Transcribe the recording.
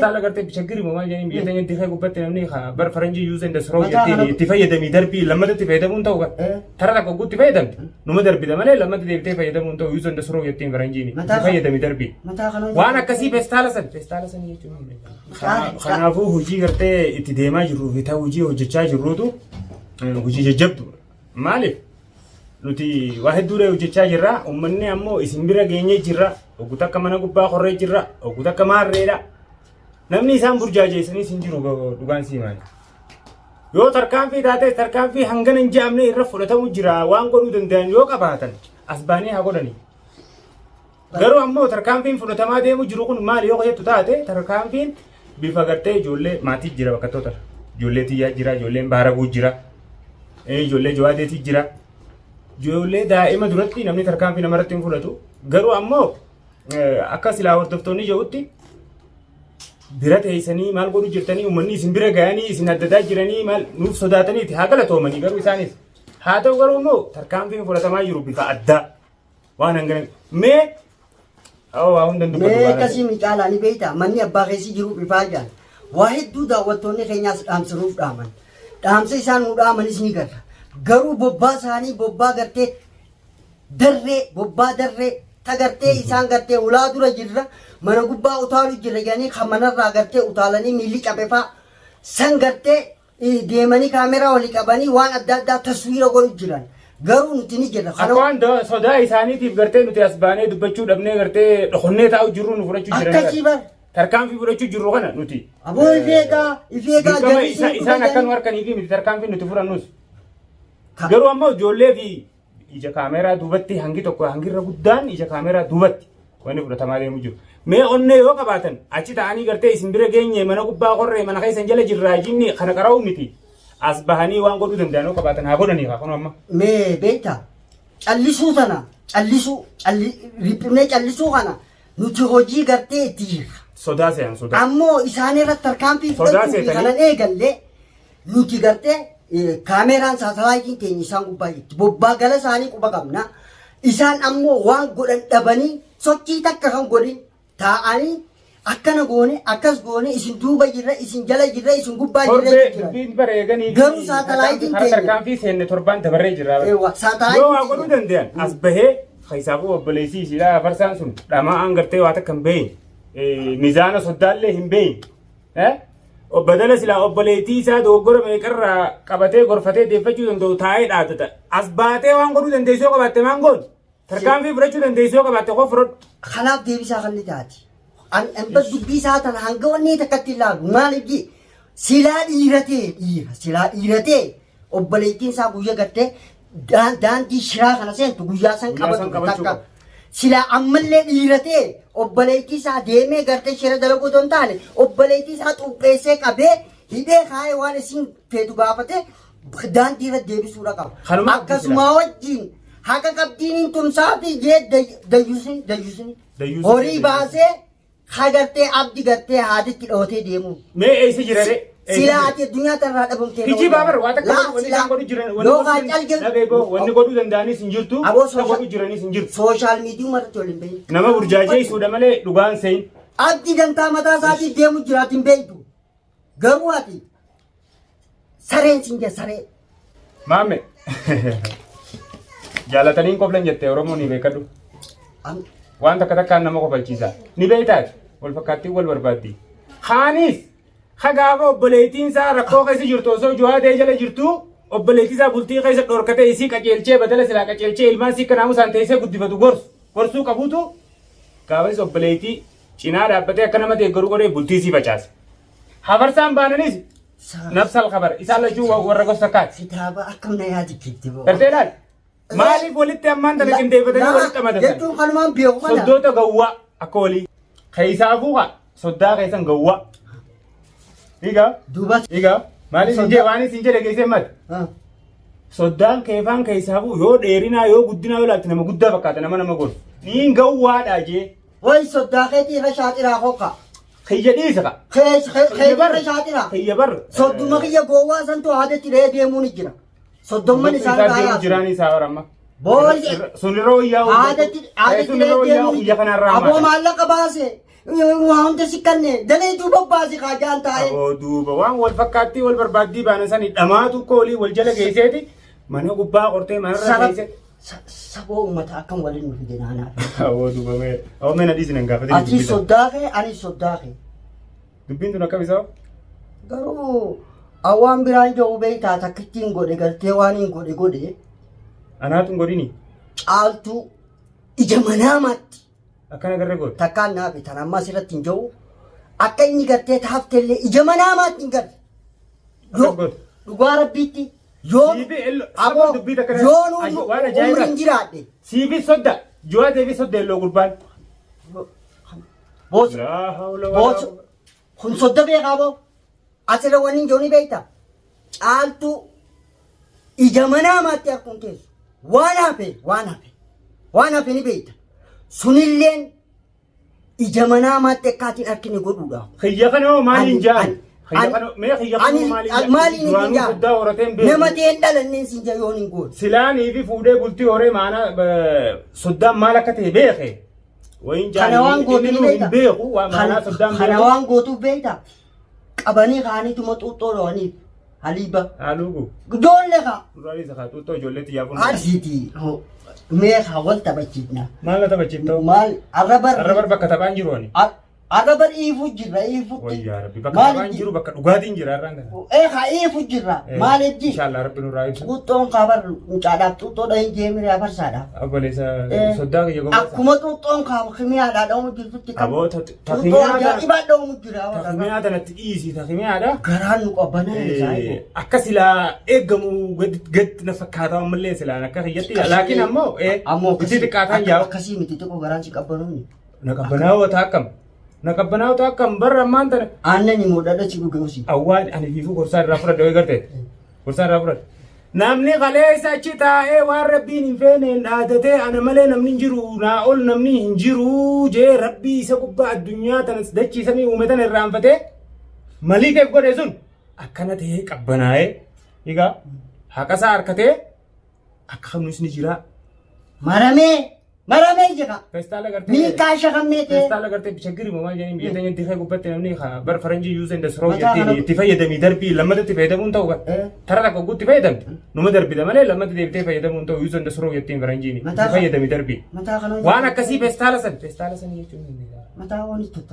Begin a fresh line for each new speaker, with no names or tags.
تعال قرتي بشكري ما جاني بيتني انت خايف قبت نمني خا بر فرنجي يوز اند سرو يتي تفيد مي دربي لما تفيد مون تو ترى لك قلت تفيد نو دربي ده مالي لما تفيد مون تو يوز اند سرو يتي فرنجي تفيد مي دربي وانا كسي فيستالسن يجون خنافو هجي قرتي اتديما جرو فيتا هجي وجچا جرودو هجي ججبدو مالي nuti wahed dure hojjechaa jirra ummanni ammoo isin bira geenye jirra oguta akka mana gubbaa qorree jirra oguta akka maarreedha namni isaan burjaajeessanii isin jiru dhugaan siimaani yoo tarkaanfii taate tarkaanfii hangana hin jaamne irra fudhatamu jira waan godhuu danda'an yoo qabaatan asbaanii haa godhani garuu ammoo tarkaanfiin fudhatamaa deemu jiru kun maali yoo jettu taate tarkaanfiin bifa gartee ijoollee maatii jira bakka toota ijoollee tiyyaa jira ijoolleen baaraguu jira ijoollee jawaadeetii jira ijoollee daa'ima duratti namni tarkaanfii namarratti hin fudhatu garuu ammoo akka silaa hordoftoonni jedhutti bira teessanii maal godhu jirtanii uummanni isin bira ga'anii isin addadaa jiranii maal nuuf sodaataniiti haa galatoomanii garuu isaanis haa ta'u garuu immoo tarkaanfiin fudhatamaa jiru bifa addaa waan hangana mee waa hundan dubbatu
mee kasii miidhaalaanii beeyta manni abbaa keessi jiru bifaa jaan waa hedduu daawwattoonni keenyaas dhaamsanuuf dhaaman dhaamsa isaan nu dhaamanis ni garra garuu bobbaa isaanii bobbaa gartee darree bobbaa darree tagartee isaan gartee ulaa dura jirra mana gubbaa utaalu jirra jedhanii kan manarraa gartee utaalanii miilli cabefaa san gartee deemanii kaameraa walii qabanii waan adda addaa taswiira godhu jiran garuu nuti ni jirra.
Akkaan sodaa isaaniitiif gartee nuti as baanee dubbachuu dhabnee gartee dhokonnee taa'u jirru nu fudhachuu jiran.
Akkasii bar.
Tarkaanfii fudhachuu jirru kana nuti.
Aboo ifeegaa
jallisii isaan akkan harkanii fi miti tarkaanfii nuti fudhannus. Garuu ammoo ijoollee fi ija kaameraa duubatti hangi tokko hangirra guddaan ija kaameraa duubatti wanni fudhatamaa deemu jiru. Mee onnee yoo qabaatan achi ta'anii gartee isin bira geenye mana gubbaa qorree mana keessan jala jirraa jinni kana qara'u miti. As bahanii waan godhuu danda'an yoo qabaatan haa godhanii haa kunu amma.
Mee beektaa callisuu sana riphimnee callisuu kana nuti hojii gartee itti jirra.
Sodaa se'an sodaa.
Ammoo isaan irratti tarkaanfii fudhachuu kanan eegallee nuti gartee kaameraan saatalaayitiin keenya isaan gubbaa jirti bobbaa gala isaanii quba qabna isaan ammoo waan godhan dhabanii sochii takka kan godhin taa'anii akkana goone akkas goone isin duuba jirra isin jala jirra isin gubbaa jirra garuu saatalaayitiin keenya
tarkaanfii seenne torbaan dabarree jirra yoo waa godhuu danda'an as bahee kaisaafuu obboleessii ishiidhaa farsaan sun dhamaan gartee waa takka hin beeyin miizaana soddaallee hin beeyin Badala sila obboleettii isaa dogoggora meeqarraa qabatee gorfatee deeffachuu danda'u taa'ee dhaabata. As baatee waan godhuu dandeessoo qabaatte maan goon? Tarkaanfii fudhachuu dandeessoo qabaatte koo fudhadhu.
Kanaaf deebisaa kan ni taati. Amba dubbii isaa tana hanga wanni takkatti ilaalu maaliif silaa dhiiratee obboleettiin isaa guyyaa gartee daandii shiraa kana seentu guyyaa san qabatu takka. Sila ammallee dhiiratee obboleettii isaa deemee gartee shira dalaguu don taane obboleettii isaa xupheessee qabee hidhee kaayee waan isin feetu gaafate daandii irra deebisuudha qaba. Akkasuma wajjin haqa qabdiin hin tumsaati jee dayyusni horii baasee ha gartee abdi gartee haaditti dhootee deemu.
Mee eessa jirare?
Sila ati addunyaa tanarraa dhabamtee.
Hiji baabar waa takka wanni isaan godhu jiran wanni godhuu danda'anis hin jirtu godhuu jiranis hin jirtu.
Sooshaal miidiyuu marratti waliin beeku.
Nama burjaajee isuudha malee dhugaan se'in.
Abdi gantaa mataa isaatiif deemu jiraatu hin beektu. Garuu ati sareen siin jee saree.
Maame jaalataniin qoflan jettee Oromoo ni beekadhu. Waan takka takkaan nama qofalchiisa. Ni beektaati wal fakkaattii wal barbaaddi. Haanis. Hagaafa obboleettiin isaa rakkoo keessa jirtu osoo jawaadee jala jirtu obboleettii isaa bultii keessa dhorkatee isii qaceelchee badala silaa qaceelchee ilmaan isii kanaamu isaan teessee guddifatu gorsuu qabuutu gaafas obboleettii cinaa dhaabbatee akka nama deeggaruu godhee bultii isii facaase. Hafarsaan baananis nafsal kabar isaan lachuu warra gosa kaati.
Kitaaba akkam na yaadikkitti boo.
Garteedhaan maaliif walitti ammaan tana qindeeffatanii walitti qamadatan?
Jechuun kanumaan beeku mana.
Soddoota gawwaa akka walii keessaafuu soddaa keessan gawwaa. Iga maali sinjee waan sinjee dhageessee mati soddaan keefaan keessaafu yoo dheerinaa yoo guddinaa yoo laatti nama guddaa fakkaata nama godhu niin gawwaadhaa jee
way soddaa keetii irra shaaxiraa hooqa
kiyya dhiisa ka
irra shaaxiraa
kiyya barra
sodduma kiyya gowwaa santu haadatti ree deemuun ni jira soddomman isaan gaayaa
jiraan isaa waramma
bool
sunirra wayyaa
haadatti ree deemuun ni jira aboo maallaqa baase waan hundi si kanne dalee duuba baasi kaajaan taa'e.
Aboo duuba waan wal fakkaattii wal barbaaddii baana sanii dhamaatu koolii wal jala geesseeti mana gubbaa qortee manarra geesse.
Saboo uummata akkam waliin nu fide naanaa.
Aboo duuba mee aboo mee nadhiisi nan gaafate.
Ati soddaaqee ani soddaaqee.
Dubbiin tun akkam isaa?
Garuu awwaan biraan jiru beektaa takkittiin godhe galtee waan hin godhe.
Anaatu hin godhini.
Caaltuu ija manaamaatti.
Akkana garree godhe.
Takkaan naafe tan amma asirratti hin jiru. Akka inni gartee taaftellee ija manaamaatti hin garre. Dhugaa rabbiitti. Yoon umriin jiraadhe.
Siifi sodda. Jo'a deebi sodda elloo gurbaan.
Boosu. Kun sodda beekaa boo. Asirra waniin jooni beektaa. Caaltuu ija manaamaatti akkuma teessu. Waan hafe ni beekta. Sunilleen ija manaamaatti akkaatiin akkini godhuudhaaf.
Xiyya kana hoo maaliin jaan?
Maaliin jaan? Nama ta'een dhalanneen siin jaa yoon hin gootu.
Silaanii fi fuudhee bultii horee maana soddaan maal akka ta'e beeke.
Kana waan gootuuf beekta. Kana waan gootuuf beekta. Qabanii kaaniituma xuuxxoo dho'aniif. Haliba.
Halugu.
Ijoollee kaa.
Duraalee sakaa xuuxxoo ijoolleetti yaafuun.
Arsiiti. Mee haa wal taphachiifna.
Maal na taphachiifta?
Maal
arrabar bakka taphaan jiru ani.
Arrabar iifuu jirra iifuutti.
Wayyaa rabbi bakka taphaan jiru bakka dhugaatiin jira arraan kana.
Haa iifuu jirra. Maaliif ji?
Inshaallah rabbi nurraa ibsa.
Xuuxxoon kaabar mucaadhaaf xuuxxoodha hin jeemire afarsaadhaaf.
Obboleessa soddaa kiyya gogaa.
Akkuma xuuxxoon kaaba kimiyaadhaa dha'umu jirtutti kan.
Aboo
xuuxxoo ajaa'ibaa dha'umu jira.
takimiyaa tanatti dhiisii takimiyaadha.
Garaan nu qabbanaa isaa.
Akka silaa eeggamu gadi na fakkaata ammallee silaan akka kiyyatti. Laakiin ammoo itti xiqqaataan yaa'u.
Akkasii miti xiqqoo garaan si qabbanuuni.
Na qabbanaa'oota akkam. Na qabbanaa'oota akkam barra ammaan tana.
Aannan immoo dhadhachi dhugeesi.
Awwaan ani fiifuu gorsaa irraa fudhadha way garte. Gorsaa irraa fudhadha. Namni qalee isa achi taa'ee waan rabbiin hin feene dhaadatee ana malee namni hin jiru naa ol namni hin jiru jee rabbii isa gubbaa addunyaa tanas dachiisanii uume tana irraanfatee malii keef godhe sun akkana ta'ee qabbanaa'ee egaa haqasaa harkatee akka kamnis ni jira.
Maramee jira.
Feestaala gartee.
Miikaa shakameete.
Feestaala gartee bichaggiri mamaa jedhanii biyya teenya dirree gubbaatti namni bar faranjii yuuzen dasroo jettiin itti fayyadamii darbii lammata itti fayyadamuun ta'u kan. Tara takka guutti fayyadamte. Numa darbida malee lammata deebitee fayyadamuun ta'u yuuzen dasroo jettiin faranjiin itti fayyadamii darbii. Waan akkasii feestaala san jechuun.
Mataa waan itti